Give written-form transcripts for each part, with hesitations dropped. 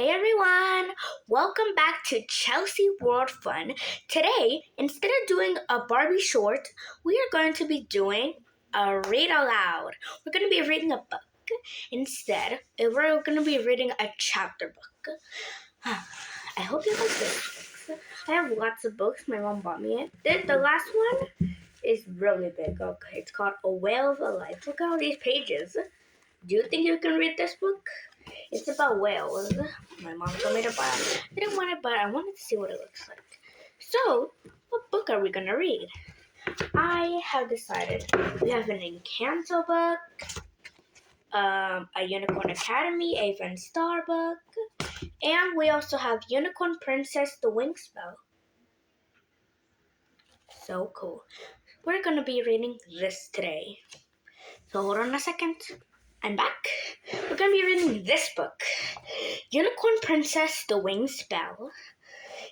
Hey everyone! Welcome back to Chelsea World Fun. Today, instead of doing a Barbie short, we are going to be doing a read aloud. We're going to be reading a book. Instead, we're going to be reading a chapter book. I hope you like this. I have lots of books. My mom bought me it. The last one is really big. Okay, it's called A Whale of a Life. Look at all these pages. Do you think you can read this book? It's about whales. My mom told me to buy it. I didn't want it, but I wanted to see what it looks like. So, what book are we going to read? I have decided we have an Encanto book, a Unicorn Academy, a Van Star book, and we also have Unicorn Princess, The Wing Spell. So cool. We're going to be reading this today. So hold on a second. I'm back. We're going to be reading this book, Unicorn Princess, The Wing Spell.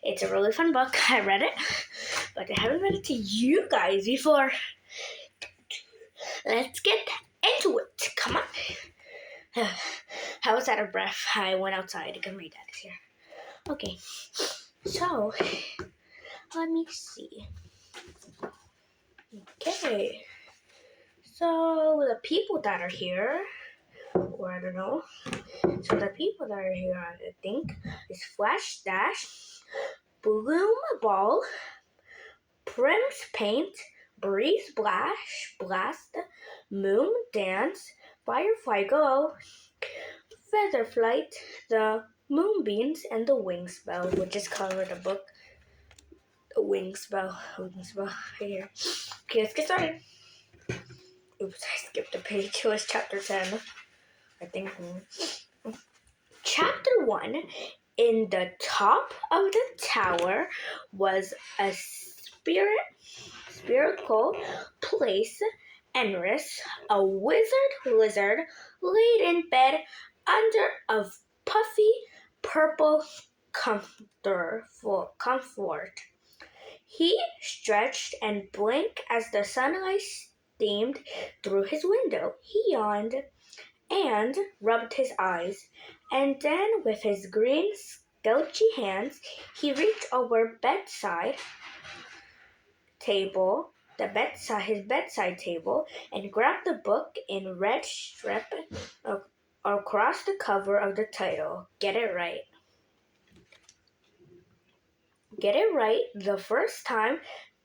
It's a really fun book. I read it, but I haven't read it to you guys before. Let's get into it. Come on. I was out of breath. I went outside because my dad is here. Okay, so let me see. Okay, so the people that are here, or I don't know. So the people that are here, I think, is Flash Dash, Bloom Ball, Prim's Paint, Breeze Blast, Moon Dance, Firefly Go, Featherflight, the Moonbeams, and the Wing Spell, which is colored the book. The Wing Spell here. Okay, let's get started. Oops, I skipped a page. It was chapter 10, I think. Chapter 1, in the top of the tower was a spherical place. Enris, a wizard lizard, laid in bed under a puffy purple comfort. He stretched and blinked as the sunlight streamed through his window. He yawned and rubbed his eyes, and then with his green slouchy hands he reached over his bedside table, and grabbed the book in red strip across the cover of the title. Get it right. Get it right the first time.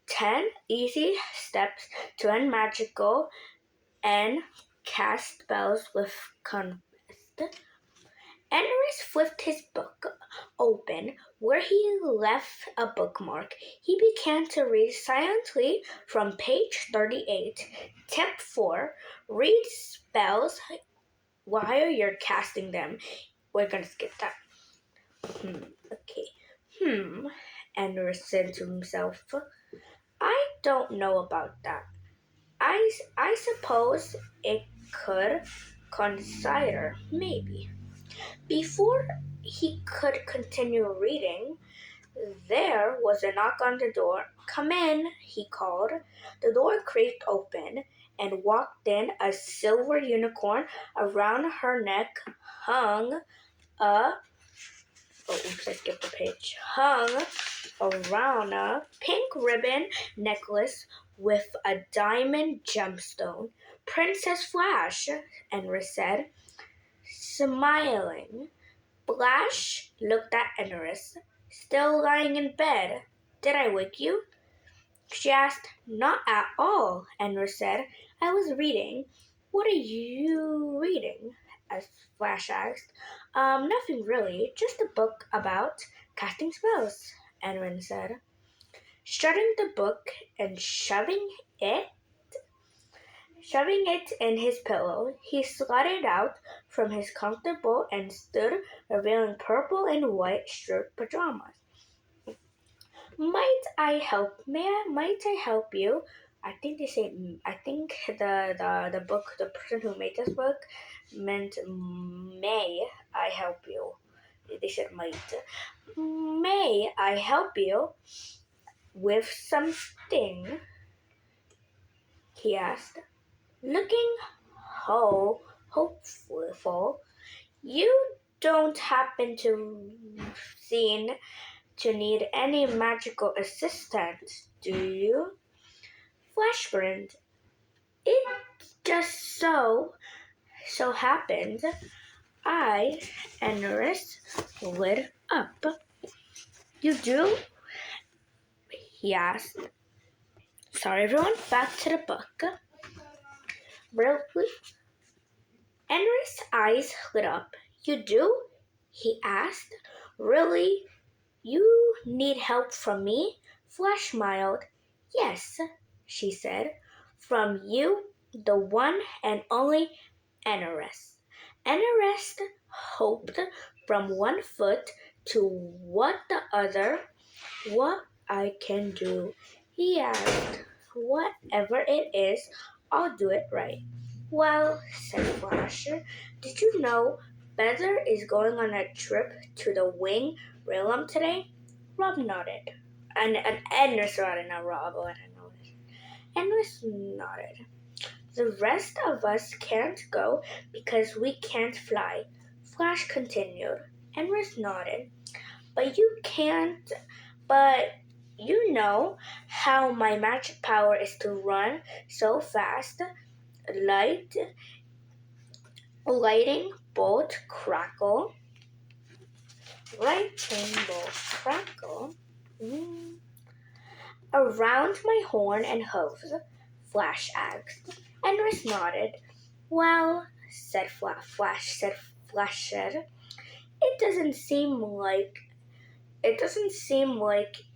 10 easy steps to end magical and cast spells with Confest. Enris flipped his book open where he left a bookmark. He began to read silently from page 38. Tip 4. Read spells while you're casting them. We're going to skip that. Okay. Enris said to himself. I don't know about that. I suppose it could consider, maybe. Before he could continue reading, there was a knock on the door. Come in, he called. The door creaked open, and walked in a silver unicorn. Around her neck hung around a pink ribbon necklace with a diamond gemstone. Princess Flash, Enris said, smiling. Flash looked at Enris. Still lying in bed. Did I wake you? She asked. Not at all, Enris said. I was reading. What are you reading? As Flash asked. Nothing really. Just a book about casting spells, Enris said. Shutting the book and shoving it in his pillow, he slid out from his comfortable and stood revealing purple and white striped pajamas. Might I help you? I think the book, the person who made this book meant may I help you. They said might. May I help you with something? He asked, looking hopeful. You don't happen to seem to need any magical assistance, do you? Flash grinned. It just so happened I and Norris lit up. You do? He asked. Sorry everyone, back to the book. Really? Henry's eyes lit up. You do? He asked. Really? You need help from me? Flash smiled. Yes, she said. From you, the one and only Enerest. Enerest hopped from one foot to what the other. What I can do? He asked. Whatever it is, I'll do it right. Well, said Flash, did you know Feather is going on a trip to the Wing Realm today? Rob nodded. And Edna nodded, not Rob. Oh, I don't know. Edna nodded. The rest of us can't go because we can't fly. Flash continued. Edna nodded. But you can't. But you know how my magic power is to run so fast. Lightning bolt crackle. Lightning bolt crackle. Around my horn and hooves, Flash asked. Enris nodded. Well, said Flash said, it doesn't seem like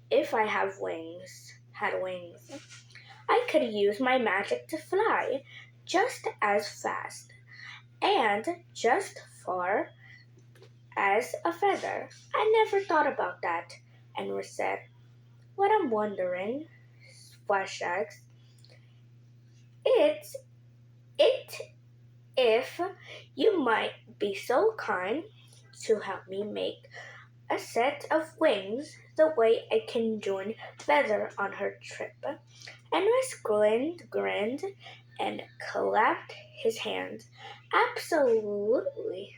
if I had wings, I could use my magic to fly just as fast and just far as a feather. I never thought about that, Enris said. What I'm wondering, Flash asked, it's it if you might be so kind to help me make a set of wings the way I can join Feather on her trip. Enris grinned, and clapped his hands. Absolutely.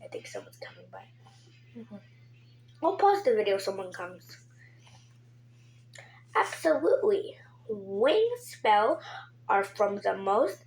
I think someone's coming by. I'll pause the video if someone comes. Absolutely. Wing spell are from the most